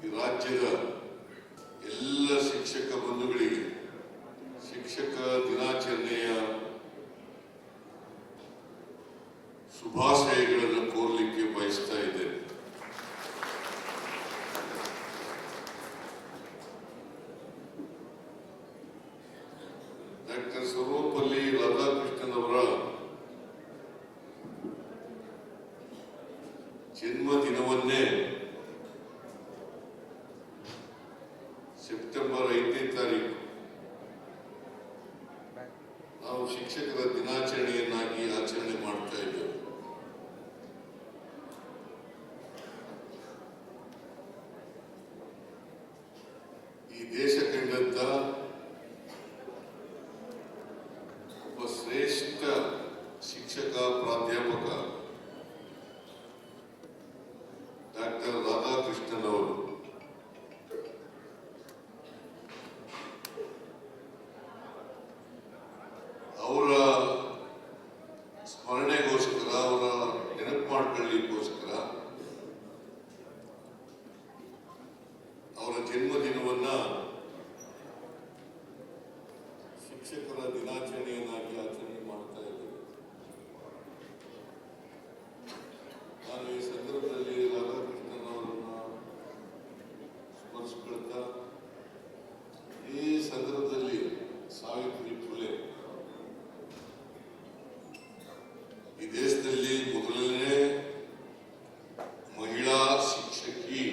ಈ ರಾಜ್ಯದ ಎಲ್ಲ ಶಿಕ್ಷಕ ಬಂಧುಗಳಿಗೆ ಶಿಕ್ಷಕ ದಿನಾಚರಣೆಯ ಶುಭಾಶಯಗಳನ್ನು ಕೋರಲಿಕ್ಕೆ ಬಯಸ್ತಾ ಇದ್ದೇನೆ. ಡಾಕ್ಟರ್ ಸರ್ವಪಲ್ಲಿ ರಾಧಾಕೃಷ್ಣನ್ ಅವರ ಜನ್ಮದಿನವನ್ನೇ ಸೆಪ್ಟೆಂಬರ್ 5ನೇ ತಾರೀಕು ನಾವು ಶಿಕ್ಷಕರ ದಿನಾಚರಣೆಯನ್ನಾಗಿ ಆಚರಣೆ ಮಾಡ್ತಾ ಇದ್ದೇವೆ. ಈ ದೇಶ ಕಂಡಂತ ಒಬ್ಬ ಶ್ರೇಷ್ಠ ಶಿಕ್ಷಕ ಪ್ರಾಧ್ಯಾಪಕ ಡಾಕ್ಟರ್ ರಾಧಾಕೃಷ್ಣನ್ ಅವರು ಅವರ ಸ್ಮರಣೆಗೋಸ್ಕರ ಅವರ ನೆನಪು ಮಾಡ್ಕೊಳ್ಳಿಕ್ಕೋಸ್ಕರ ಅವರ ಜನ್ಮದಿನವನ್ನ ಶಿಕ್ಷಕರ ದಿನಾಚರಣೆಯನ್ನಾಗಿ ಆಚರಣೆ ಮಾಡ್ತಾ ಇದ್ದೇವೆ. ನಾನು ಈ ಸಂದರ್ಭದಲ್ಲಿ ರಾಧಾಕೃಷ್ಣನ್ ಅವರನ್ನ ಸ್ಮರಿಸಿಕೊಳ್ತಾ ಈ ಸಂದರ್ಭದಲ್ಲಿ ಸಾವಿತ್ರಿ ಫುಲೆ ಈ ದೇಶದಲ್ಲಿ ಮೊದಲನೇ ಮಹಿಳಾ ಶಿಕ್ಷಕಿ,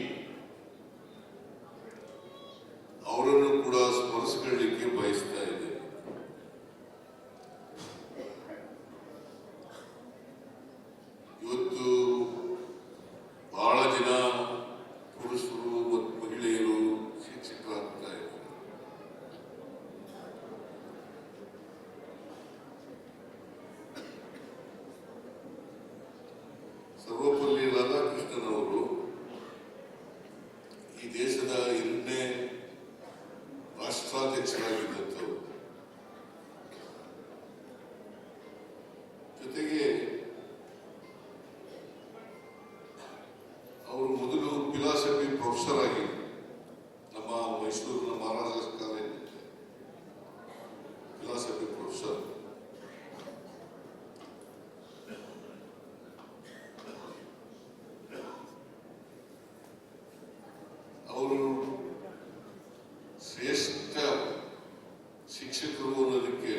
ಅವರನ್ನು ಕೂಡ ಸ್ಮರಿಸಿಕೊಳ್ಳಲಿಕ್ಕೆ ಬಯಸ್ತಾ ಇದ್ದೇನೆ. ಇವತ್ತು ಬಹಳ ಜನ ಪುರುಷರು ಮತ್ತು ಮಹಿಳೆಯರು ಶಿಕ್ಷಕರಾಗ್ತಾ ಇದ್ದಾರೆ. ಸರ್ವಪಲ್ಲಿ ರಾಧಾಕೃಷ್ಣನ್ ಅವರು ಈ ದೇಶದ 2ನೇ ರಾಷ್ಟ್ರಾಧ್ಯಕ್ಷರಾಗಿದ್ದಂಥವರು. ಜೊತೆಗೆ ಅವರು ಮೊದಲು ಫಿಲಾಸಫಿ ಪ್ರೊಫೆಸರ್ ಆಗಿ ನಮ್ಮ ಮೈಸೂರಿನ ಮಹಾರಾಜ ಕಾಲೇಜ್ ಫಿಲಾಸಫಿ ಪ್ರೊಫೆಸರ್. ಅವರು ಶ್ರೇಷ್ಠ ಶಿಕ್ಷಕರು ಅನ್ನೋದಕ್ಕೆ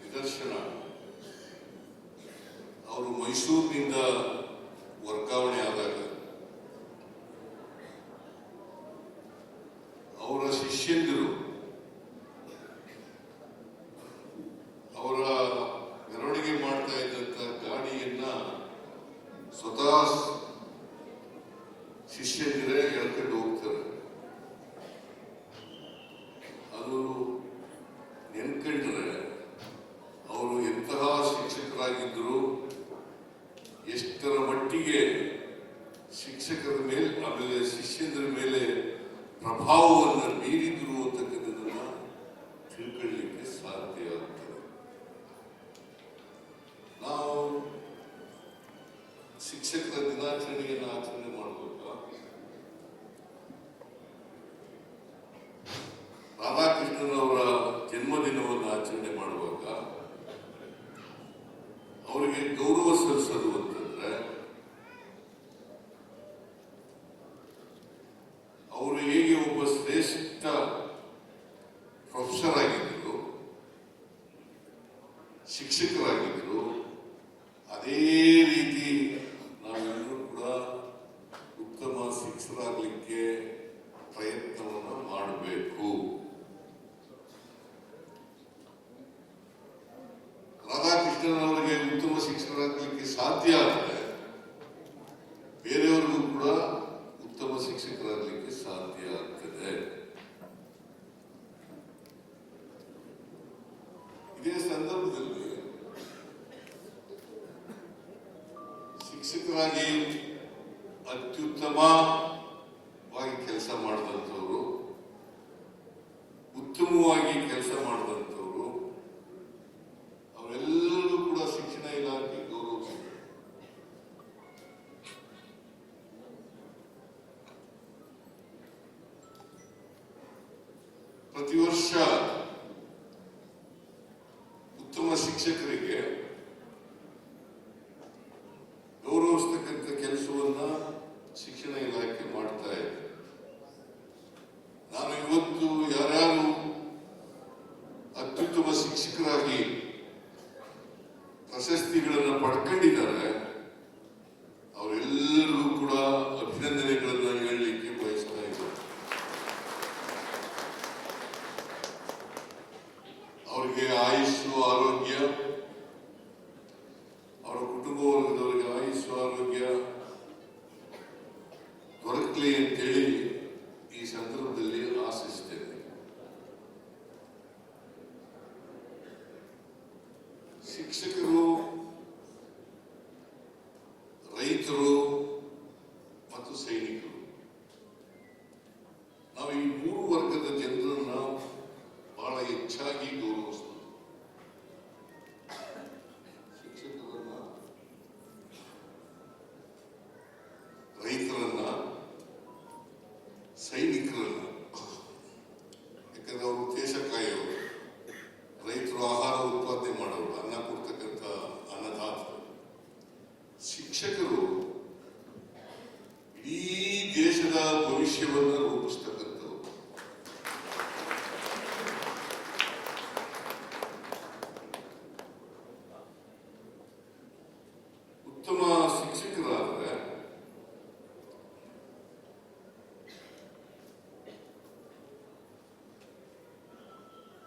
ನಿದರ್ಶನ ಅವರು ಮೈಸೂರಿನಿಂದ ವರ್ಗಾವಣೆ ಆದಾಗ ಅವರ ಶಿಷ್ಯಂದಿರು ಅವರ ಮೆರವಣಿಗೆ ಮಾಡ್ತಾ ಇದ್ದಂಥ ಗಾಡಿಯನ್ನ ಸ್ವತಃ ಶಿಷ್ಯಂದಿರೇ ಹೇಳ್ಕೊಂಡು ಹೋಗ್ತಾರೆ. ಅದು ನೆನ್ಕೊಂಡ್ರೆ ಅವರು ಎಂತಹ ಶಿಕ್ಷಕರಾಗಿದ್ದರು, ಎಷ್ಟರ ಮಟ್ಟಿಗೆ ಶಿಕ್ಷಕರ ಮೇಲೆ ಆಮೇಲೆ ಶಿಷ್ಯಂದ್ರ ಮೇಲೆ ಪ್ರಭಾವವನ್ನು ಬೀರಿದ್ರು ಅಂತಕ್ಕಂಥದ್ದನ್ನ ತಿಳ್ಕೊಳ್ಳಿಕ್ಕೆ ಸಾಧ್ಯ ಆಗ್ತದೆ. ನಾವು ಶಿಕ್ಷಕರ ದಿನಾಚರಣೆಯನ್ನು ಆಚರಣೆ ಮಾಡಬೇಕಾ, ರಾಧಾಕೃಷ್ಣನ್ ಅವರ ಜನ್ಮದಿನವನ್ನು ಆಚರಣೆ ಮಾಡುವಾಗ ಅವರಿಗೆ ಗೌರವ ಸಲ್ಲಿಸೋದು ಅಂತಂದ್ರೆ ಅವರು ಹೇಗೆ ಒಬ್ಬ ಶ್ರೇಷ್ಠ ಪ್ರೊಫೆಸರ್ ಆಗಿದ್ರು, ಶಿಕ್ಷಕರಾಗಿದ್ರು, ಅದೇ ರೀತಿ ನಾವೆಲ್ಲರೂ ಕೂಡ ಉತ್ತಮ ಶಿಕ್ಷಕರಾಗಲಿಕ್ಕೆ ಪ್ರಯತ್ನವನ್ನು ಮಾಡಬೇಕು. ರಾಧಾಕೃಷ್ಣನ್ ಅವರಿಗೆ ಉತ್ತಮ ಶಿಕ್ಷಕರಾಗಲಿಕ್ಕೆ ಸಾಧ್ಯ ಆದರೆ ಬೇರೆಯವರಿಗೂ ಕೂಡ ಉತ್ತಮ ಶಿಕ್ಷಕರಾಗಲಿಕ್ಕೆ ಸಾಧ್ಯ ಆಗ್ತದೆ. ಇದೇ ಸಂದರ್ಭದಲ್ಲಿ ಶಿಕ್ಷಕರಾಗಿ ಅತ್ಯುತ್ತಮವಾಗಿ ಕೆಲಸ ಮಾಡಿದಂಥವರು, ಉತ್ತಮವಾಗಿ ಕೆಲಸ ಮಾಡಿದಂಥವರು, ಅವರೆಲ್ಲರೂ ಕೂಡ ಶಿಕ್ಷಣ ಇಲಾಖೆ ಗೌರವಿಸಿದರು. ಪ್ರತಿ ವರ್ಷ ಉತ್ತಮ ಶಿಕ್ಷಕರಿಗೆ ಗೌರವಿಸ್ತಕ್ಕಂಥ ಕೆಲಸವನ್ನ ಶಿಕ್ಷಣ ಇಲಾಖೆ ಮಾಡ್ತಾ ಇದೆ. ನಾನು ಇವತ್ತು ಯಾರ್ಯಾರು ಅತ್ಯುತ್ತಮ ಶಿಕ್ಷಕರಾಗಿ ಪ್ರಶಸ್ತಿಗಳನ್ನು ಪಡ್ಕೊಂಡಿದ್ದಾರೆ ಅವರೆಲ್ಲರಿಗೂ ಕೂಡ ಅಭಿನಂದನೆಗಳನ್ನು ಹೇಳಲಿಕ್ಕೆ ಬಯಸ್ತಾ ಇದ್ದಾರೆ. ಅವರಿಗೆ ಆಯುಷ್ಯು ಆರೋಗ್ಯ, ಅವರ ಕುಟುಂಬ ವರ್ಗದವರಿಗೆ ಆಯುಷ್ಯು ಆರೋಗ್ಯ ದೊರಕಲಿ ಅಂತೇಳಿ ಈ ಸಂದರ್ಭದಲ್ಲಿ ಆಶಿಸ್ತೇನೆ. ಶಿಕ್ಷಕರು, ರೈತರು ಮತ್ತು ಸೈನಿಕರು, ನಾವು ಈ ಮೂರು ವರ್ಗದ ಜನರನ್ನ ಬಹಳ ಹೆಚ್ಚಾಗಿ ಗೌರವಿಸ್ತೇವೆ. ಶಿಕ್ಷಕರನ್ನ, ರೈತರನ್ನ, ಸೈನಿಕರನ್ನ. ಯಾಕಂದ್ರೆ ಅವರು ದೇಶ ಕಾಯೋರು, ರೈತರು ಆಹಾರ ಉತ್ಪಾದನೆ ಮಾಡೋರು, ಅನ್ನ ಕೊಡ್ತಕ್ಕಂಥ ಅನ್ನದಾತರು. ಶಿಕ್ಷಕರು ಇಡೀ ದೇಶದ ಭವಿಷ್ಯವನ್ನು ರೂಪಿಸ್ತಕ್ಕಂಥವ್ರು. ಉತ್ತಮ ಶಿಕ್ಷಕರಾದರೆ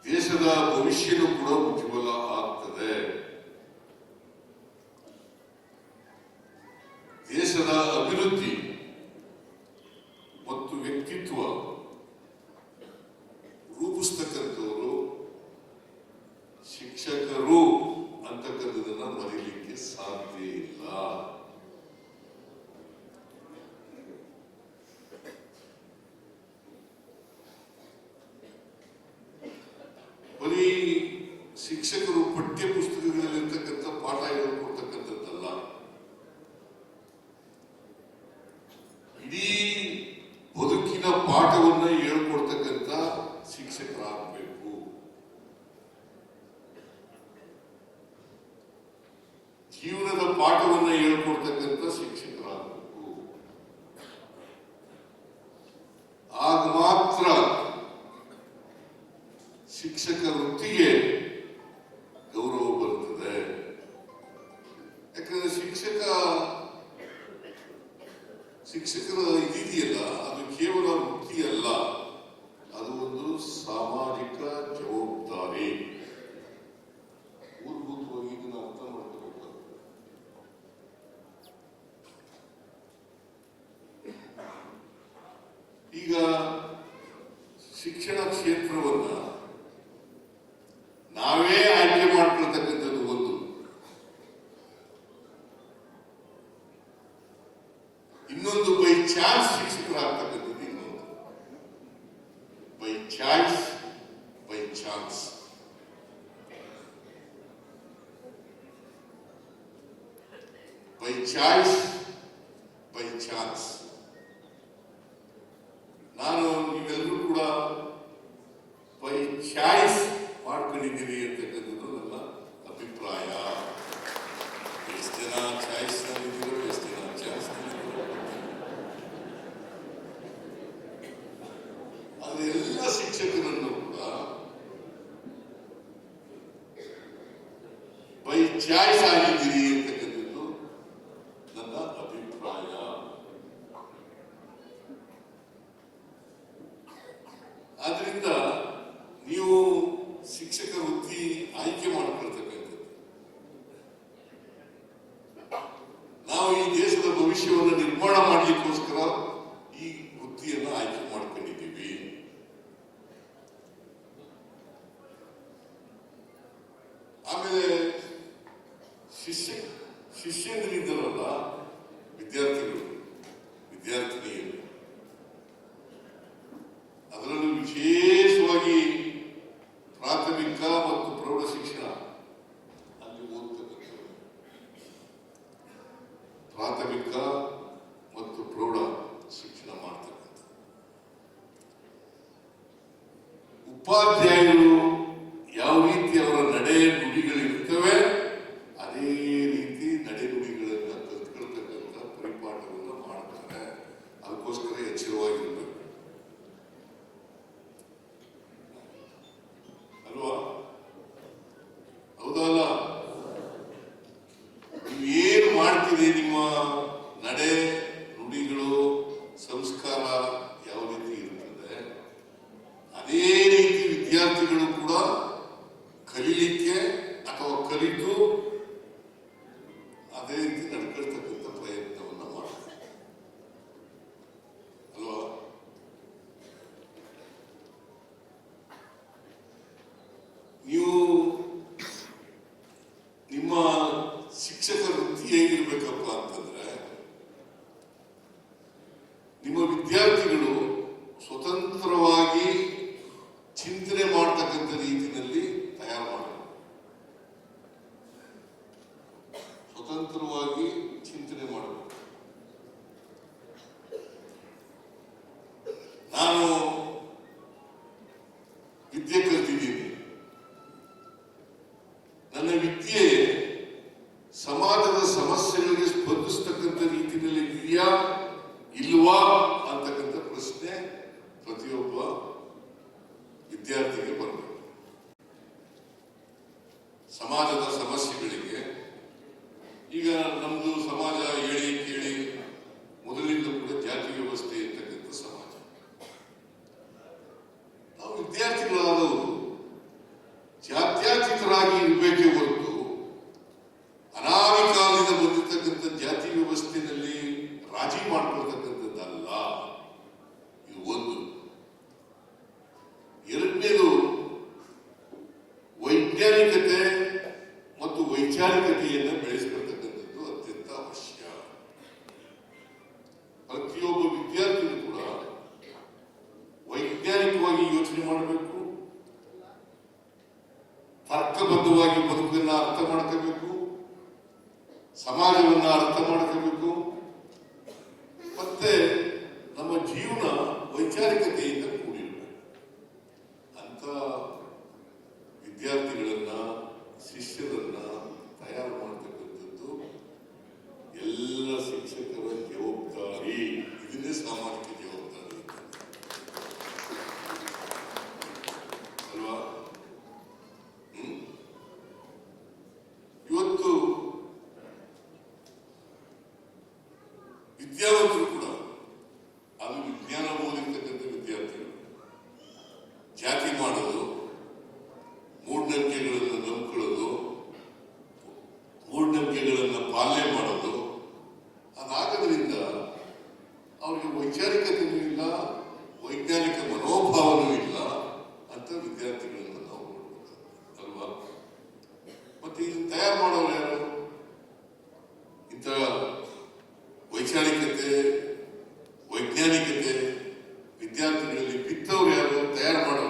ದೇಶದ ಭವಿಷ್ಯನೂ ಕೂಡ ಉಜ್ವಲ ಆಗ್ತದೆ. ದೇಶದ ಅಭಿವೃದ್ಧಿ ಮತ್ತು ವ್ಯಕ್ತಿತ್ವ ರೂಪಿಸ್ತಕ್ಕಂಥವರು ಶಿಕ್ಷಕರು ಅಂತಕ್ಕಂಥದನ್ನ ಮರೀಲಿಕ್ಕೆ ಸಾಧ್ಯ ಇಲ್ಲ. ಬರೀ ಶಿಕ್ಷಕರು ಪಠ್ಯ ಪುಸ್ತಕಗಳಲ್ಲಿರ್ತಕ್ಕಂಥ ಪಾಠ ಹೇಳ್ಕೊಡ್ತಕ್ಕಂಥದ್ದಲ್ಲ, ಇಡೀ ಬದುಕಿನ ಪಾಠವನ್ನ ಹೇಳ್ಕೊಡ್ತಕ್ಕಂಥ ಶಿಕ್ಷಕರಾಗಬೇಕು. ಜೀವನದ ಪಾಠವನ್ನ ಹೇಳ್ಕೊಡ್ತಕ್ಕಂಥ ಶಿಕ್ಷಕರಾಗಬೇಕು. ಆಗ ಮಾತ್ರ ಶಿಕ್ಷಕ ವೃತ್ತಿಗೆ ಗೌರವ ಬರುತ್ತದೆ. ಯಾಕಂದ್ರೆ ಶಿಕ್ಷಕರ ಇದೆಯಲ್ಲ, ಅದು ಕೇವಲ ವೃತ್ತಿ ಅಲ್ಲ, ಅದು ಒಂದು ಸಾಮಾಜಿಕ ಜವಾಬ್ದಾರಿ. ಮೂಲಭೂತವಾಗಿ ಇದನ್ನು ಅರ್ಥ ಮಾಡ್ಕೋಬೇಕಾಗ್ತದೆ. ಈಗ ಶಿಕ್ಷಣ ಕ್ಷೇತ್ರವನ್ನ ನಾವೇ ಆಯ್ಕೆ ಮಾಡ್ಕೊಳ್ತಕ್ಕಂಥದ್ದು ಒಂದು, ಇನ್ನೊಂದು ಬೈ ಚಾನ್ಸ್ ಶಿಕ್ಷಕರಾಗ್ತಕ್ಕಂಥದ್ದು ಇನ್ನೊಂದು. By choice, by chance. By choice, by chance. ನಾನು ನೀವೆಲ್ಲರೂ ಕೂಡ ಬೈ ಚಾಯ್ಸ್ ಮಾಡ್ಕೊಂಡಿದ್ದೀರಿ ಅಂತಕ್ಕಂಥದ್ದು ನನ್ನ ಅಭಿಪ್ರಾಯ. ಎಷ್ಟು ಜನ ಚಾಯ್ಸ್ ತಂದಿದ್ದೀರೋ, ಎಷ್ಟು ಜನ ಚಾಯ್ಸ್ ತಂದಿದ್ದೀರೋ, ಆದ್ರೆ ಎಲ್ಲ ಶಿಕ್ಷಕರನ್ನು ಕೂಡ ಬೈ ಚಾಯ್ಸ್ ಆಗಿದ್ದೀರಿ ಅಂತಕ್ಕಂಥದ್ದು ನನ್ನ ಅಭಿಪ್ರಾಯ. ಆದ್ರಿಂದ ನೀವು ಶಿಕ್ಷಕ ವೃತ್ತಿ ಆಯ್ಕೆ ಮಾಡಿಕೊಳ್ತಕ್ಕಂಥದ್ದು, ನಾವು ಈ ದೇಶದ ಭವಿಷ್ಯವನ್ನು ನಿರ್ಮಾಣ ಮಾಡಲಿಕ್ಕೋಸ್ಕರ ಈ ವೃತ್ತಿಯನ್ನು ಆಯ್ಕೆ ಮಾಡ್ಕೊಂಡಿದ್ದೀವಿ. ಆಮೇಲೆ ಶಿಷ್ಯಂದ್ರಿದ್ದಾರಲ್ಲ, ವಿದ್ಯಾರ್ಥಿಗಳು, ವಿದ್ಯಾರ್ಥಿನಿಯರು, ಅದರಲ್ಲೂ ವಿಶೇಷವಾಗಿ ಪ್ರಾಥಮಿಕ ಮತ್ತು ಪ್ರೌಢ ಶಿಕ್ಷಣ ಅಲ್ಲಿ ಓದ್ತಕ್ಕಂಥದ್ದು. ಪ್ರಾಥಮಿಕ ಮತ್ತು ಪ್ರೌಢ ಶಿಕ್ಷಣ ಮಾಡ್ತಕ್ಕಂಥ ಉಪಾಧ್ಯಾಯರು ಯಾವ ರೀತಿ ಅವರ ನಡೆ ನುಡಿಗಳಿರ್ತವೆ ಅದೇ ರೀತಿ ನಡೆ ನುಡಿಗಳನ್ನು ಕಲ್ತ್ಕೊಳ್ತಕ್ಕಂಥ ಪರಿಪಾಠವನ್ನು ಮಾಡ್ತಾರೆ. ಅದಕ್ಕೋಸ್ಕರ ಎಚ್ಚರವಾಗಿರ್ಬೇಕು ಅಲ್ವಾ? ಹೌದಲ್ಲ? ನೀವೇನು ಮಾಡ್ತೀರಿ, ನಿಮ್ಮ ನಡೆ ನುಡಿಗಳು ಸಂಸ್ಕಾರ ಯಾವ ರೀತಿ ಇರ್ತದೆ ಅದೇ ರೀತಿ ವಿದ್ಯಾರ್ಥಿಗಳು ಕೂಡ ಕಲೀಲಿಕ್ಕೆ ಅಥವಾ ಕಲಿತು ಅದೇ ರೀತಿ ನಡ್ಕೊಳ್ತಕ್ಕಂಥ ಪ್ರಯತ್ನವನ್ನ ಮಾಡ್ತಾರೆ ಅಲ್ವಾ? ನೀವು ನಿಮ್ಮ ಶಿಕ್ಷಕ ವೃತ್ತಿ ಹೇಗಿರ್ಬೇಕಪ್ಪ ಅಂತಂದ್ರೆ, ನಿಮ್ಮ ವಿದ್ಯಾರ್ಥಿಗಳು ಸ್ವತಂತ್ರವಾಗಿ ಚಿಂತನೆ ಮಾಡ್ತಕ್ಕಂಥ ರೀತಿಯಲ್ಲಿ ತಯಾರು ಮಾಡಬೇಕು. ಸ್ವತಂತ್ರವಾಗಿ ಚಿಂತನೆ ಮಾಡಬೇಕು. ನಾನು ವಿದ್ಯೆ ಕಲ್ತಿದ್ದೀನಿ. ನನ್ನ ವಿದ್ಯೆ ಸಮಾಜದ ಸಮಸ್ಯೆಗಳಿಗೆ ಸ್ಪಂದಿಸ್ತಕ್ಕಂಥ ರೀತಿಯಲ್ಲಿ ಇದೆಯಾ ಇಲ್ವಾ ಅಂತಕ್ಕಂಥ ಪ್ರಶ್ನೆ ಪ್ರತಿಯೊಬ್ಬ ವಿದ್ಯಾರ್ಥಿಗೆ ಬರಬೇಕು. ಸಮಾಜದ ಸಮಸ್ಯೆಗಳಿಗೆ ಈಗ ನಮ್ದು ಸಮಾಜ ಹೇಳಿ ಕೇಳಿ ಮೊದಲಿಂದ ಕೂಡ ಜಾತಿ ವ್ಯವಸ್ಥೆ ಇರ್ತಕ್ಕಂಥ ಸಮಾಜ. ನಾವು ವಿದ್ಯಾರ್ಥಿಗಳಾದವರು ಜಾತ್ಯತೀತರಾಗಿ ಇರಬೇಕೇ ಹೊರತು ಅನಾದಿ ಕಾಲದಿಂದ ಬಂದಿರತಕ್ಕಂಥ ಜಾತಿ ವ್ಯವಸ್ಥೆಯಲ್ಲಿ ರಾಜಿ ಮಾಡ್ಕೊಳ್ತಕ್ಕಂಥದ್ದಲ್ಲ. ಇದು ಒಂದು. ಎರಡನೇದು, ವೈಜ್ಞಾನಿಕತೆ ಮತ್ತು ವೈಚಾರಿಕತೆಯನ್ನು ಬೆಳೆಸಿಕೊಳ್ತಕ್ಕಂಥದ್ದು ಅತ್ಯಂತ ಅವಶ್ಯ. ಪ್ರತಿಯೊಬ್ಬ ವಿದ್ಯಾರ್ಥಿಯೂ ಕೂಡ ವೈಜ್ಞಾನಿಕವಾಗಿ ಯೋಚನೆ ಮಾಡಬೇಕು, ತರ್ಕಬದ್ಧವಾಗಿ ಬದುಕನ್ನು ಅರ್ಥ ಮಾಡ್ಕೋಬೇಕು, ಸಮಾಜವನ್ನ ಅರ್ಥ ಮಾಡ್ಕೋಬೇಕು, ಮತ್ತೆ ನಮ್ಮ ಜೀವನ ವೈಚಾರಿಕತೆಯಿಂದ ಕೂಡಿರಬೇಕು. ಅಂತ ವಿದ್ಯಾರ್ಥಿಗಳನ್ನ, ಶಿಷ್ಯರನ್ನ ತಯಾರು ಮಾಡತಕ್ಕಂಥದ್ದು ಎಲ್ಲ ಶಿಕ್ಷಕರ ಜವಾಬ್ದಾರಿ. ಇದನ್ನೇ ಸಾಮಾಜಿಕ ಜವಾಬ್ದಾರಿ ಅಲ್ವಾ? ಇವತ್ತು ವಿದ್ಯಾವಂತರು ಕೂಡ, ಅದು ವಿಜ್ಞಾನ ಓದಿರ್ತಕ್ಕಂಥ ವಿದ್ಯಾರ್ಥಿಗಳು ಜಾತಿ ಮಾಡೋದು, ಮೂಢನಂಬಿಕೆಗಳನ್ನು ನಂಬ್ಕೊಳ್ಳೋದು, ಮೂಢನಂಬಿಕೆಗಳನ್ನು ಪಾಲನೆ ಮಾಡೋದು, ಅದಾಗೋದ್ರಿಂದ ಅವ್ರಿಗೆ ವೈಚಾರಿಕತೆಯೂ ಇಲ್ಲ, ವೈಜ್ಞಾನಿಕ ಮನೋಭಾವನೂ ಇಲ್ಲ ಅಂತ ವಿದ್ಯಾರ್ಥಿಗಳನ್ನು ನಾವು ನೋಡ್ಬೇಕು ಅಲ್ವಾ? ಮತ್ತೆ ಇದನ್ನು ತಯಾರು ಮಾಡೋರು ಯಾರು? ಇಂಥ ವೈಚಾರಿಕತೆ, ವೈಜ್ಞಾನಿಕತೆ ವಿದ್ಯಾರ್ಥಿಗಳಲ್ಲಿ ಬಿತ್ತವ್ರು ಯಾರು? ತಯಾರು ಮಾಡೋರು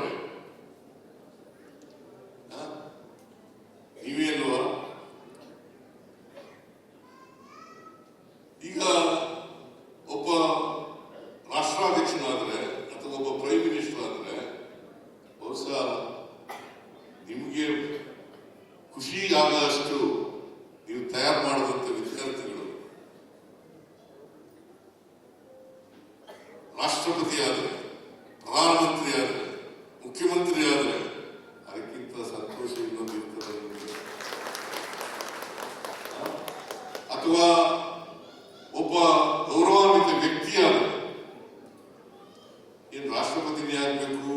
ನೀವೇ ಅಲ್ವಾ? ಈಗ ಒಬ್ಬ ರಾಷ್ಟ್ರಾಧ್ಯಕ್ಷನಾದ್ರೆ ಅಥವಾ ಒಬ್ಬ ಪ್ರೈಮ್ ಮಿನಿಸ್ಟರ್ ಆದ್ರೆ ಬಹುಶಃ ನಿಮಗೆ ಖುಷಿ ಆಗದಷ್ಟು ನೀವು ತಯಾರು ಮಾಡಿದಂಥ ವಿದ್ಯಾರ್ಥಿಗಳು ರಾಷ್ಟ್ರಪತಿ ಆದರೆ, ಪ್ರಧಾನಮಂತ್ರಿ ಆದರೆ, ಮುಖ್ಯಮಂತ್ರಿ ಆದರೆ ಅದಕ್ಕಿಂತ ಸಂತೋಷ ಇನ್ನೊಂದು ಇರ್ತದೆ. ಅಥವಾ ಒಬ್ಬ ಗೌರವಾನ್ವಿತ ವ್ಯಕ್ತಿಯಾದರೆ, ಏನು ರಾಷ್ಟ್ರಪತಿನೇ ಆಗಬೇಕು,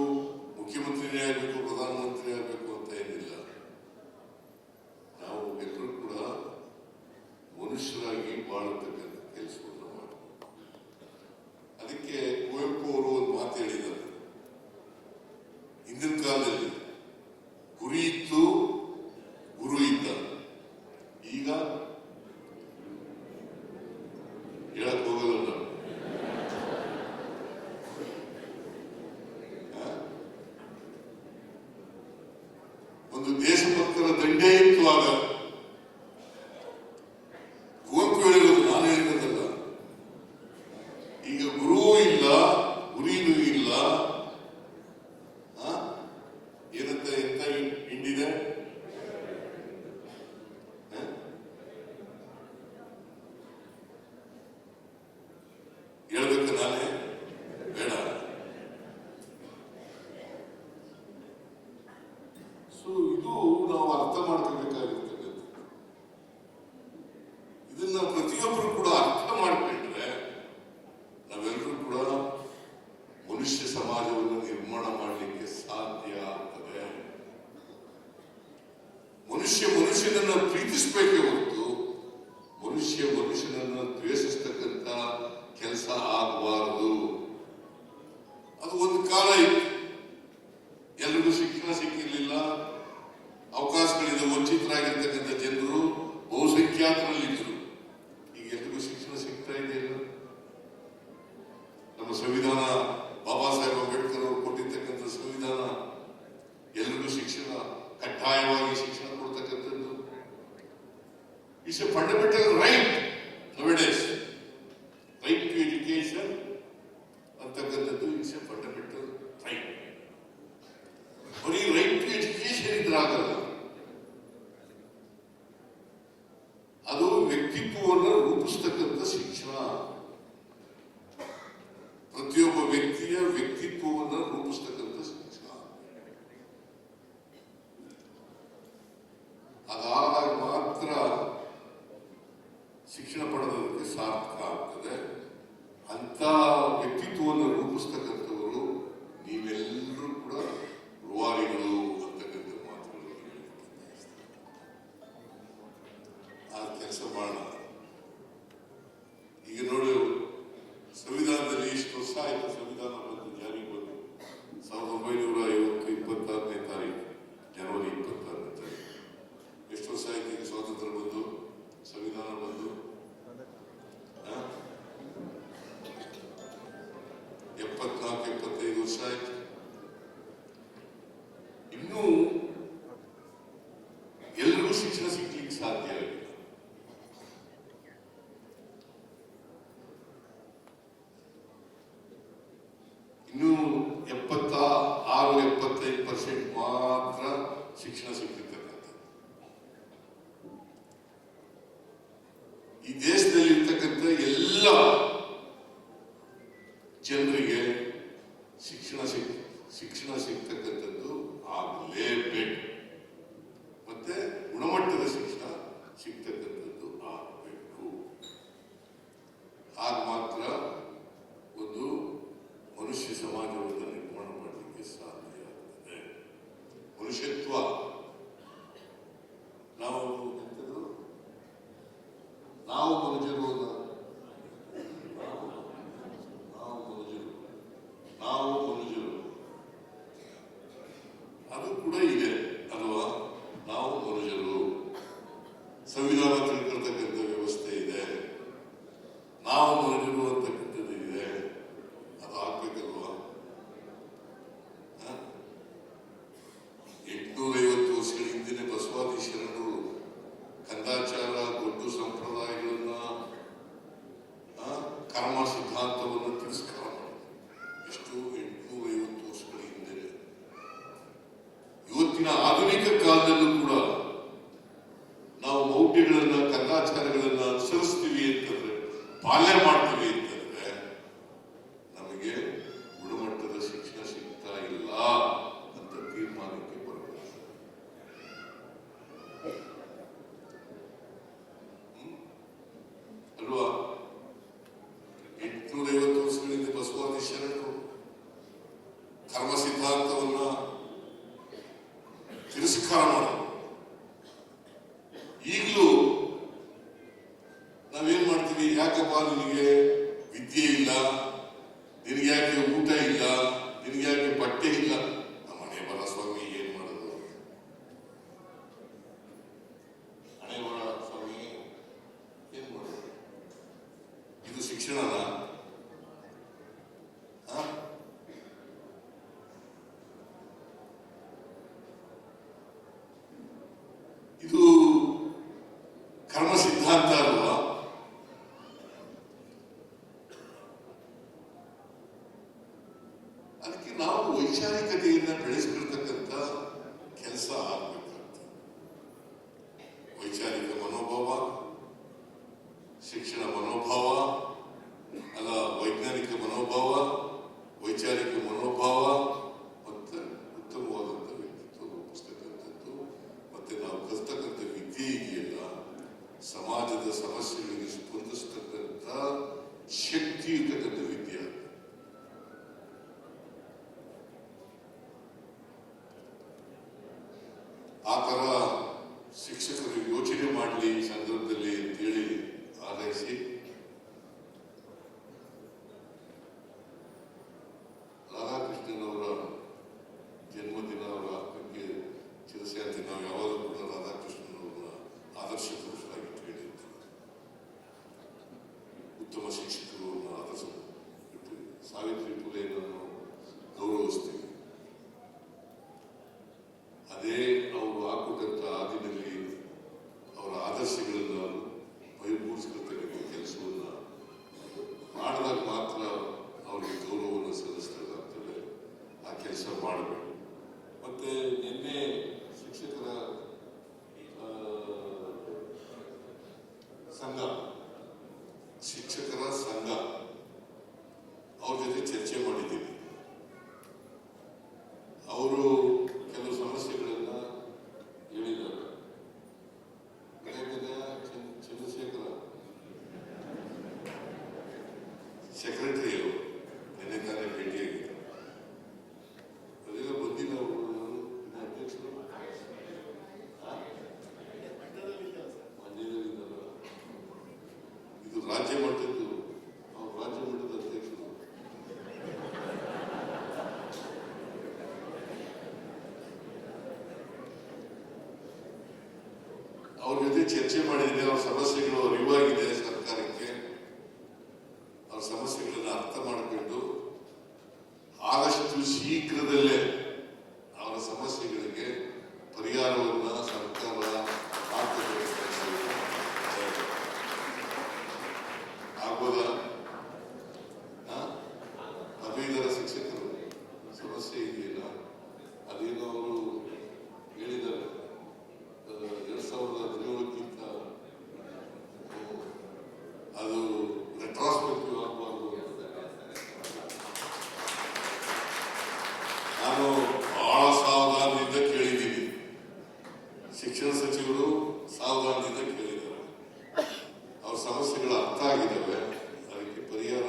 ಮುಖ್ಯಮಂತ್ರಿನೇ ಆಗಬೇಕು, ಪ್ರಧಾನಮಂತ್ರಿ ಆಗಬೇಕು ಅಂತ ಏನಿಲ್ಲ. ನಾವು ಎಲ್ಲರೂ ಕೂಡ ಮನುಷ್ಯರಾಗಿ ಬಾಳತಕ್ಕಂಥ ಕೆಲಸವನ್ನು ಮಾಡಿ. ಅದಕ್ಕೆ ಕುವೆಂಪು ಅವರು ಒಂದು ಮಾತು ಹೇಳಿದ್ದಾರೆ. ಹಿಂದಿನ ಕಾಲದಲ್ಲಿ ಮನುಷ್ಯನನ್ನ ಪ್ರೀತಿಸಬೇಕೇ ಹೊರತು ಮನುಷ್ಯನನ್ನ ದ್ವೇಷಿಸ್ತಕ್ಕಂಥ ಕೆಲಸ ಆಗಬಾರದು. ಅದು ಒಂದು ಕಾಲ ಇತ್ತು, ಎಲ್ರಿಗೂ ಶಿಕ್ಷಣ ಸಿಕ್ಕಿರ್ಲಿಲ್ಲ, ಅವಕಾಶಗಳಿಂದ ವಂಚಿತರಾಗಿರ್ತಕ್ಕಂಥ ಜನರು ಬಹುಸಂಖ್ಯಾತರಲ್ಲಿದ್ದರು. ಈಗ ಎಲ್ರಿಗೂ ಶಿಕ್ಷಣ ಸಿಗ್ತಾ ಇದೆಯಲ್ಲ. ನಮ್ಮ ಸಂವಿಧಾನ, ಬಾಬಾ ಸಾಹೇಬ್ ಅಂಬೇಡ್ಕರ್ ಅವರು ಕೊಟ್ಟಿರ್ತಕ್ಕಂಥ ಸಂವಿಧಾನ ಎಲ್ರಿಗೂ ಶಿಕ್ಷಣ, ಕಡ್ಡಾಯವಾಗಿ ಶಿಕ್ಷಣ ಕೊಡ್ತಕ್ಕಂಥದ್ದು. It's a fundamental right nowadays. Right to education ಅಂತಕ್ಕಂಥದ್ದು ಇಟ್ಸ್ ಎ ಫಂಡಮೆಂಟಲ್ ರೈಟ್. ಬರೀ ರೈಟ್ ಟು ಎಜುಕೇಶನ್ ಇದ್ರಾಗಲ್ಲ, ಅದು ವ್ಯಕ್ತಿತ್ವವನ್ನು ರೂಪಿಸ್ತಕ್ಕಂಥ ಶಿಕ್ಷಣ. ಪ್ರತಿಯೊಬ್ಬ ವ್ಯಕ್ತಿಯ ವ್ಯಕ್ತಿತ್ವವನ್ನು ರೂಪಿಸ್ತಕ್ಕಂಥ ಶಿಕ್ಷಣ. ಅದಾದಾಗ ಮಾತ್ರ ಶಿಕ್ಷಣ ಪಡೆದದಕ್ಕೆ ಸಾರ್ಥಕ ಆಗ್ತದೆ. ಅಂತ ವ್ಯಕ್ತಿತ್ವವನ್ನು ರೂಪಿಸ್ತಕ್ಕಂಥವರು ನೀವೆಲ್ಲರೂ ಕೂಡ ರೂವಾರಿಗಳು ಅಂತಕ್ಕಂಥ ಮಾತುಗಳು ಆ ಕೆಲಸ ಮಾಡೋಣ. ಈಗ ನೋಡಿ, ಸಂವಿಧಾನದಲ್ಲಿ ಇಷ್ಟು ವರ್ಷ ಆಯಿತು, ಸಂವಿಧಾನ ಬಂದು ಜಾರಿಗೆ ಬಂದು 1926ನೇ ತಾರೀಕು, ಜನವರಿ 26ನೇ ತಾರೀಕು. ಎಷ್ಟು ವರ್ಷ ಆಯ್ತು ಈಗ ಸ್ವಾತಂತ್ರ್ಯ ಬಂದು, ಸಂವಿಧಾನ ಬಂದು? 74-75 ವರ್ಷ ಆಯ್ತು. ಇನ್ನೂ ಎಲ್ರಿಗೂ ಶಿಕ್ಷಣ ಸಿಗ್ಲಿಕ್ಕೆ ಸಾಧ್ಯ ಇಲ್ಲ. ಇನ್ನೂ 76-75% ಮಾತ್ರ ಶಿಕ್ಷಣ ಸಿಗ್ತಿರ್ತಕ್ಕಂಥ. ಈ ದೇಶದಲ್ಲಿರ್ತಕ್ಕಂಥ ಎಲ್ಲ ಜನರಿಗೆ ಶಿಕ್ಷಣ ಸಿಗ್ತಕ್ಕಂಥದ್ದು ಆಗಲೇಬೇಕು. ಮತ್ತೆ ಗುಣಮಟ್ಟದ ಶಿಕ್ಷಣ ಸಿಗ್ತಕ್ಕಂಥದ್ದು ಆಗಬೇಕು. ಆಗ ಮಾತ್ರ ಒಂದು ಮನುಷ್ಯ ಸಮಾಜವನ್ನು ನಿರ್ಮಾಣ ಮಾಡಲಿಕ್ಕೆ ಸಾಧ್ಯ ಆಗ್ತದೆ. ಮನುಷ್ಯತ್ವ ನಾವು ಮನುಷ್ಯರು ಅದು ಕೂಡ ಇದೆ ಅಲ್ವಾ? ನಾವು ಮನುಷ್ಯರು, ಸಂವಿಧಾನ ತಿಳ್ಕೊಳ್ತಕ್ಕಂಥ ವ್ಯವಸ್ಥೆ ಇದೆ, ನಾವು ಮನುಷ್ಯರು ಅಂತಕ್ಕಂಥದ್ದು ಇದೆ. ಅದು ಆಗ್ಬೇಕಲ್ವಾ? 850 ವರ್ಷಗಳ ಹಿಂದಿನ ಬಸವಾದಿ ಶರಣರು ಕಂದಾಚಾರ, ಗೊಡ್ಡು ಸಂಪ್ರದಾಯಗಳನ್ನ, ಕರ್ಮ ಸಿದ್ಧಾಂತವನ್ನು ತಿರಸ್ಕಾರ ಮಾಡಿದ್ರು. ಎಷ್ಟು 850 ವರ್ಷಗಳ ಹಿಂದೆ. ಇವತ್ತಿನ ಆಧುನಿಕ ಕಾಲದಲ್ಲೂ ಕೂಡ ನಾವು ಮೌಢ್ಯಗಳನ್ನ, ಕಂದಾಚಾರಗಳನ್ನ ಅನುಸರಿಸ್ತೀವಿ ಅಂತಂದ್ರೆ, ಪಾಲನೆ ಮಾಡ್ತೀವಿ ಅಂತಂದ್ರೆ ನಮಗೆ ಗುಣಮಟ್ಟದ ಶಿಕ್ಷಣ ಸಿಗ್ತಾ ಇಲ್ಲ ಅಂತ ತೀರ್ಮಾನಕ್ಕೆ ಬರಬೇಕು. ಅಲ್ವಾ? 850 ವರ್ಷಗಳಿಂದ ಬಸವಾದಿ ಶರಣರು ಕರ್ಮ ಸಿದ್ಧಾಂತವನ್ನ ತಿರಸ್ಕಾರ ಮಾಡೋದು. ಈಗಲೂ ನಾವೇನ್ ಮಾಡ್ತೀವಿ? ಯಾಕಪ್ಪ ನಿನಗೆ ವಿದ್ಯೆ ಇಲ್ಲ, ನಿನಗೆ ಯಾಕೆ ಊಟ ಇಲ್ಲ, ನಿನಗೆ ಯಾಕೆ ಬಟ್ಟೆ ಇಲ್ಲ? ನಮ್ಮ ಮನೆ ಬರ ಸ್ವಾಮಿ, ಏನ್ ಮಾಡೋದು? ಹಣೆ ಬರ ಸ್ವಾಮಿ, ಏನ್ ಮಾಡೋದು? ಇದು ಶಿಕ್ಷಣನ? ಇದು ಕರ್ಮ ಸಿದ್ಧಾಂತ ಅಲ್ವಾ? ಅದಕ್ಕೆ ನಾವು ವೈಚಾರಿಕತೆಯನ್ನ ಬೆಳೆಸ್ಕೊಳ್ತಕ್ಕಂಥ ಕೆಲಸ ಆಗ್ಬೇಕಾಗ್ತದೆ. ವೈಚಾರಿಕ ಮನೋಭಾವ, ಶಿಕ್ಷಣ ಮನೋಭಾವ ಅಲ್ಲ, ವೈಜ್ಞಾನಿಕ ಮನೋಭಾವ, ವೈಚಾರಿಕ ಮನೋಭಾವ ಮತ್ತೆ ಉತ್ತಮವಾದಂಥ ವ್ಯಕ್ತಿತ್ವ ರೂಪಿಸ್ತಕ್ಕಂಥದ್ದು. ಮತ್ತೆ ನಾವು ಕಲ್ತಕ್ಕಂಥ ವಿದ್ಯೆ ಇದೆಯಲ್ಲ, ಸಮಾಜದ ಸಮಸ್ಯೆಗಳಿಗೆ ಸ್ಪಂದಿಸ್ತಕ್ಕಂಥ ಶಕ್ತಿ ಇರ್ತಕ್ಕಂಥ ವಿದ್ಯೆ. ಸಾವಿತ್ರಿ ಫುಲೆಯನ್ನು ಗೌರವಿಸ್ತೀವಿ. ಅದೇ ಅವರು ಹಾಕಿದಂಥ ಹಾದಿನಲ್ಲಿ ಅವರ ಆದರ್ಶಗಳನ್ನು ಮೈಗೂಡಿಸ್ಕೊಳ್ತಕ್ಕಂಥ ಕೆಲಸವನ್ನು ಮಾಡಿದಾಗ ಮಾತ್ರ ಅವರಿಗೆ ಗೌರವವನ್ನು ಸಲ್ಲಿಸಬೇಕಾಗ್ತದೆ. ಆ ಕೆಲಸ ಮಾಡಬೇಕು. ಮತ್ತೆ ನಿನ್ನೆ ಶಿಕ್ಷಕರ ಸಂಘ ಅವ್ರ ಜೊತೆ ಚರ್ಚೆ ಮಾಡಿದ್ದೀವಿ. ಅವರು ಕೆಲವು ಸಮಸ್ಯೆಗಳನ್ನ ಹೇಳಿದ್ದಾರೆ. ಚಂದ್ರಶೇಖರ ಸೆಕ್ರೆಟರಿಯವರು ನಿನ್ನೆ ತಾನೇ ಭೇಟಿಯಾಗಿದ್ದಾರೆ. ಅದೆಲ್ಲ ಬಂದಿಲ್ಲ. ಅವರು ಅಧ್ಯಕ್ಷರು ಮಂಡ್ಯದಲ್ಲಿದ್ದಾರ. ಇದು ರಾಜ್ಯ ಮಟ್ಟದ್ದು. ಅವ್ರು ರಾಜ್ಯ ಮಟ್ಟದ ಅಧ್ಯಕ್ಷರು. ಅವ್ರ ಜೊತೆ ಚರ್ಚೆ ಮಾಡಿದ್ರೆ ಅವ್ರ ಸಮಸ್ಯೆಗಳು ಅರಿವಾಗಿದೆ ಸರ್ಕಾರಕ್ಕೆ. ಅವ್ರ ಸಮಸ್ಯೆಗಳನ್ನ ಅರ್ಥ ಮಾಡಿಕೊಂಡು ಆದಷ್ಟು ಶೀಘ್ರದಲ್ಲೇ ಅವರ ಸಮಸ್ಯೆಗಳಿಗೆ ಪರಿಹಾರವನ್ನ ಸರ್ಕಾರ ಆಗ್ಬೋದಾ? ಪದವೀಧರ ಶಿಕ್ಷಕರು ಸಮಸ್ಯೆ ಇದೆಯಲ್ಲ, ಅದೇನೋ ಅವರು ಹೇಳಿದ್ದಾರೆ 2017ಕ್ಕಿಂತ ಅದು ರೆಟ್ರಾಸ್ಪೆಕ್ಟಿವ್ ಆಗಬಾರ್ದು. ನಾನು ಬಹಳ ಸಾವಧಾನದಿಂದ ಕೇಳಿದ್ದೀನಿ. ಶಿಕ್ಷಣ ಸಚಿವರು ಸಾವಧಾನದಿಂದ ಕೇಳಿದ್ದಾರೆ. ಅವ್ರ ಸಮಸ್ಯೆಗಳು ಅರ್ಥ ಆಗಿದ್ದಾವೆ. ಅದಕ್ಕೆ ಪರಿಹಾರ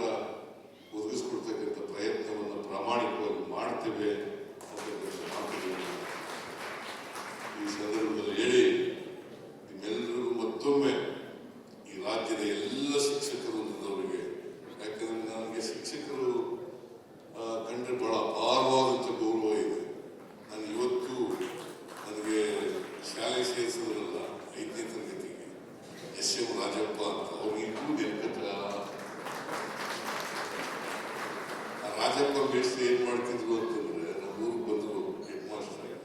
ಒದಗಿಸ್ಕೊಡ್ತಕ್ಕಂಥ ಪ್ರಯತ್ನವನ್ನು ಪ್ರಾಮಾಣಿಕವಾಗಿ ಮಾಡ್ತೇವೆ ಅಂತಕ್ಕಂಥ ಮಾತುಗಳನ್ನು ಈ ಸಂದರ್ಭದಲ್ಲಿ ಹೇಳಿ ನಿಮ್ಮೆಲ್ಲರಿಗೂ ಮತ್ತೊಮ್ಮೆ ಈ ರಾಜ್ಯದ ಎಲ್ಲ ಶಿಕ್ಷಕರು ಅವರಿಗೆ, ಯಾಕಂದ್ರೆ ನನಗೆ ಶಿಕ್ಷಕರು ಕಂಡ್ರೆ ಬಹಳ ಅಪಾರವಾದಂಥ ಗೌರವ ಇದೆ. ನಾನು ಇವತ್ತು ನನಗೆ ಶಾಲೆ ಸೇರಿಸಿದ್ರಲ್ಲ 5ನೇ ತರಗತಿಗೆ SM ರಾಜಪ್ಪ ಅಂತ, ಅವ್ರಿಗೆ ಇನ್ನೂ ನೆನಪತ್ರ. ಆ ರಾಜಪ್ಪ ಮೇಷ್ಟ್ರು ಏನ್ ಮಾಡ್ತಿದ್ರು ಅಂತಂದ್ರೆ, ನಮ್ಮ ಊರಿಗೆ ಬಂದರು ಹೆಡ್ ಮಾಸ್ಟರ್ ಆಗಿ.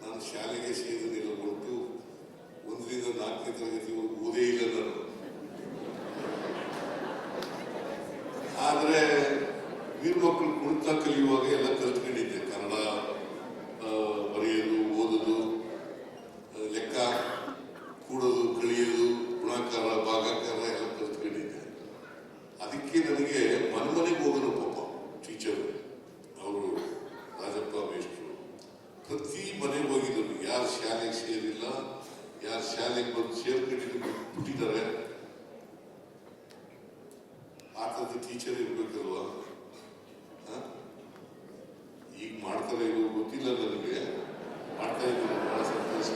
ನಾನು ಶಾಲೆಗೆ ಸೇರಿದಿಲ್ಲ, ಕೊಟ್ಟು 1ರಿಂದ 4ನೇ ತರಗತಿವರೆಗೂ ಓದೇ ಇಲ್ಲ ನಾನು. ಆದ್ರೆ ವೀರ್ ಮಕ್ಕಳು ಕುಣಿತ ಕಲಿಯುವಾಗ ಎಲ್ಲ ಕಲ್ತ್ಕೊಂಡಿದ್ದೆ. ಕನ್ನಡ ಬರೆಯೋದು, ಓದೋದು, ಲೆಕ್ಕ, ಕೂಡೋದು, ಕಳಿಯೋದು, ಗುಣಾಕಾರ, ಭಾಗಾಕಾರ ಎಲ್ಲ ಕಲ್ತ್ಕೊಂಡಿದ್ದೆ. ಅದಕ್ಕೆ ನನಗೆ ಮನೆಗೆ ಹೋಗೋದು ಪಾಪ ಟೀಚರ್ ಅವರು ರಾಜಪ್ಪ ಮೇಷ್ಟ್ರು ಪ್ರತಿ ಮನೆಗೆ ಹೋಗಿದ್ರು. ಯಾರು ಶಾಲೆಗೆ ಸೇರಿಲ್ಲ, ಯಾರು ಶಾಲೆಗೆ ಬಂದು ಸೇರ್ಕೊಂಡಿದ್ದು ಬಿಟ್ಟಿದ್ದಾರೆ, ಆ ಥರದ ಟೀಚರ್ ಇರ್ಬೇಕಲ್ವಾ. ಈಗ ಮಾಡ್ತಾರೆ ಇರೋ ಗೊತ್ತಿಲ್ಲ ನನಗೆ, ಮಾಡ್ತಾ ಇದ್ದಾರೆ. ಬಹಳ ಸಂತೋಷ.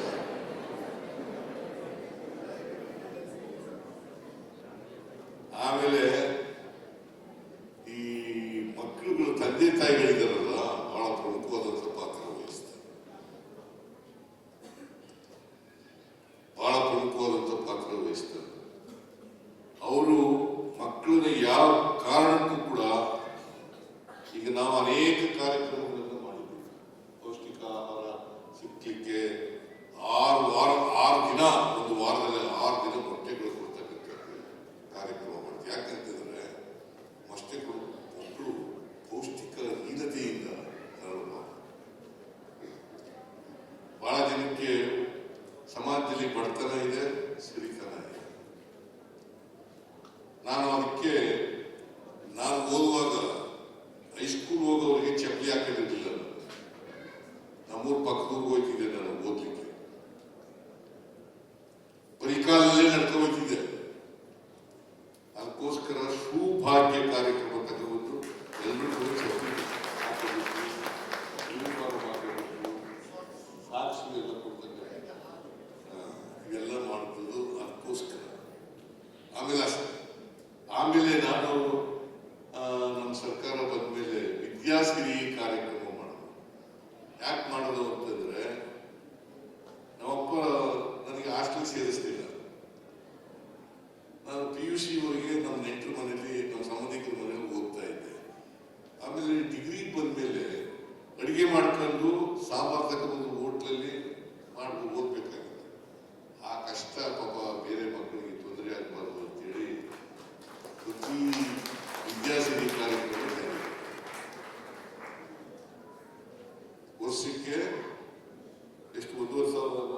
ಆಮೇಲೆ ಈ ಮಕ್ಕಳುಗಳು ತಂದೆ ತಾಯಿಗಳಿದಾರಲ್ಲ, ಬಹಳ ಪ್ರಮುಖವಾದಂಥ ಪಾತ್ರ ವಹಿಸ್ತಾರೆ. ಬಹಳ ಪ್ರಮುಖವಾದಂಥ ಪಾತ್ರ ವಹಿಸ್ತಾರೆ. ಅವರು ಮಕ್ಕಳನ್ನ ಯಾವ ಕಾರಣಕ್ಕೂ ಕೂಡ, ಈಗ ನಾವು ಅನೇಕ ಕಾರ್ಯಕ್ರಮಗಳನ್ನು ಮಾಡಿದ್ದೀವಿ. ಪೌಷ್ಟಿಕ ಆಹಾರ ಸಿಗ್ಲಿಕ್ಕೆ 6 ದಿನ, ಒಂದು ವಾರದಲ್ಲಿ 6 ದಿನ ಮೊಟ್ಟೆಗಳು ಕೊಡ್ತಕ್ಕಂಥ ಕಾರ್ಯಕ್ರಮ ಮಾಡ್ತೀವಿ. ಯಾಕಂತಂದ್ರೆ ಮಕ್ಕಳು ಪೌಷ್ಟಿಕ ಹೀನತೆಯಿಂದ ನರಳಬಾರದು. ಬಹಳ ಜನಕ್ಕೆ ಸಮಾಜದಲ್ಲಿ ಬಡತನ ಇದೆ, ಸಿರಿತನ ಇದೆ. ನಾನು ಓದುವಾಗ ಹೈಸ್ಕೂಲ್ ಹೋಗೋರಿಗೆ ಚಪ್ಪಲಿ ಹಾಕೊಂಡಿರ್ಲಿಲ್ಲ. ನಮ್ಮೂರು ಪಕ್ಕದೂರು ಹೋಗ್ತಿದ್ದೆ ನಾನು ಓದ್ಲಿಕ್ಕೆ. ಪರಿಕಾಲಲ್ಲೇ ನಡ್ಕೊಂಡು ಹೋಗ್ತಿದ್ದೆ. ಅದಕ್ಕೋಸ್ಕರ ಸೌಭಾಗ್ಯ ಕಾರ್ಯಕ್ರಮ ತಗೊಂಡು ಎಲ್ಲರೂ ಚಪ್ಪಲಿ ಹಾಕಬೇಕು, ಯೂನಿಫಾರ್ಮ್ ಹಾಕಬೇಕು, ಸಾಕ್ಷಿ ಎಲ್ಲ ಕೊಡ್ತಕ್ಕ ಇವೆಲ್ಲ ಮಾಡ್ಬೋದು. ಅದಕ್ಕೋಸ್ಕರ ಆಮೇಲೆ ನಾನು ನಮ್ಮ ಸರ್ಕಾರ ಬಂದ ಮೇಲೆ ವಿದ್ಯಾಸಿರಿ ಕಾರ್ಯಕ್ರಮ ಮಾಡೋದು. ಯಾಕೆ ಮಾಡೋದು ಅಂತಂದ್ರೆ, ನಮ್ಮಪ್ಪ ನನಗೆ ಹಾಸ್ಟೆಲ್ ಸೇರಿಸ್ತಿಲ್ಲ. ನಾನು PUC ವರೆಗೆ ನಮ್ಮ ನೆಂಟರ ಮನೆಯಲ್ಲಿ, ನಮ್ಮ ಸಂಬಂಧಿಕರ ಮನೆಯಲ್ಲಿ ಓದ್ತಾ ಇದ್ದೆ. ಆಮೇಲೆ ಡಿಗ್ರಿ ಬಂದ್ಮೇಲೆ ಅಡಿಗೆ ಮಾಡ್ಕೊಂಡು ಸಾಂಬಾರ್ ತಗೊಂಡು ಹೋಟ್ಲಲ್ಲಿ ಮಾಡ್ಕೊಂಡು ಓದ್ಬೇಕಾಗುತ್ತೆ. ಆ ಕಷ್ಟ ಪಾಪ ಬೇರೆ ಮಕ್ಕಳಿಗೆ ತೊಂದರೆ ಆಗಬಾರ್ದು ಅಂತೇಳಿ ಪ್ರತಿ ವಿದ್ಯಾಸಿರಿ ಕಾರ್ಯಕ್ರಮ ವರ್ಷಕ್ಕೆ ಎಷ್ಟು 1,500 ಅಲ್ಲ,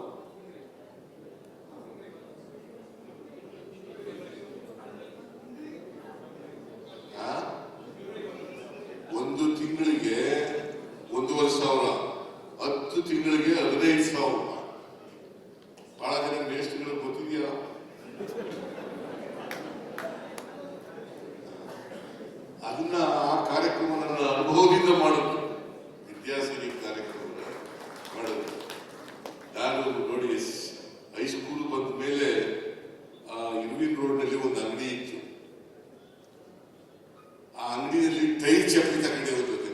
ಒಂದು ತಿಂಗಳಿಗೆ 1,500, 10 ತಿಂಗಳಿಗೆ 15,000. ಬಹಳ ಜನ ಮೇಷ್ಟ್ರುಗಳು ಗೊತ್ತಿದೆಯಾ? ಅದನ್ನ ಆ ಕಾರ್ಯಕ್ರಮ ನನ್ನ ಅನುಭವದಿಂದ ಮಾಡೋದು, ವಿದ್ಯಾಸಿರಿ ಕಾರ್ಯಕ್ರಮ ಮಾಡೋದು. ನಾನು ನೋಡಿ ಹೈಸ್ಕೂಲ್ ಬಂದ ಮೇಲೆ ಇರ್ವಿನ್ ರೋಡ್ನಲ್ಲಿ ಒಂದು ಅಂಗಡಿ ಇತ್ತು. ಆ ಅಂಗಡಿಯಲ್ಲಿ ಟೈರ್ ಚಪ್ಪಲಿ ತಗೊಂಡೆ ಹೋಗ್ತದೆ.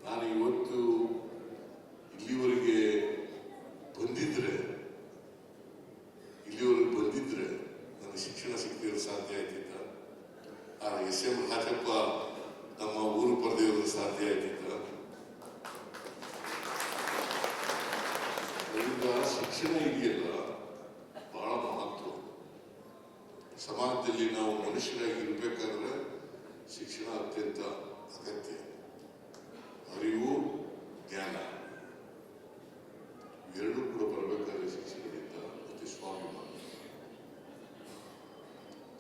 ನಾನು ಇವತ್ತು ಇಲ್ಲಿವರೆಗೆ ಬಂದಿದ್ರೆ ನನ್ನ ಶಿಕ್ಷಣ ಸಿಗ್ತಿರೋ ಸಾಧ್ಯ ಆಯ್ತಿದ್ದ. ಆ ಎಸ್.ಎಂ. ರಾಜಪ್ಪ ನಮ್ಮ ಊರು ಪರದೇವರು ಸಾಧ್ಯ ಆಯ್ತಿದ್ದ. ಈಗ ಶಿಕ್ಷಣ ಇದೆಯಲ್ಲ ಬಹಳ ಮಹತ್ವ. ಸಮಾಜದಲ್ಲಿ ನಾವು ಮನುಷ್ಯರಾಗಿ ಇರಬೇಕಾದ್ರೆ ಶಿಕ್ಷಣ ಅತ್ಯಂತ ಅಗತ್ಯ. ಅರಿವು, ಜ್ಞಾನ ಎರಡೂ ಕೂಡ ಬರಬೇಕಾದ್ರೆ ಶಿಕ್ಷಣದಿಂದ ಅತಿ ಸ್ವಾಭಿಮಾನ,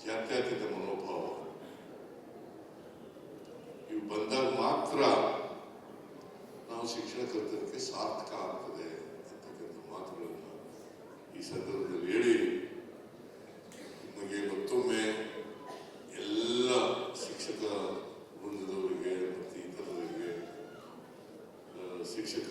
ಜಾತ್ಯತೀತ ಮನೋಭಾವ ಇವು ಬಂದಾಗ ಮಾತ್ರ ನಾವು ಶಿಕ್ಷಣ ಕಲಿತದಕ್ಕೆ ಸಾರ್ಥಕ ಆಗ್ತದೆ ಅಂತಕ್ಕಂಥ ಮಾತುಗಳನ್ನು ಈ ಸಂದರ್ಭದಲ್ಲಿ ಹೇಳಿ ನಿಮಗೆ ಮತ್ತೊಮ್ಮೆ ಎಲ್ಲ ಶಿಕ್ಷಕ ವೃಂದದವರಿಗೆ ಮತ್ತು ಇತರರಿಗೆ, ಶಿಕ್ಷಕ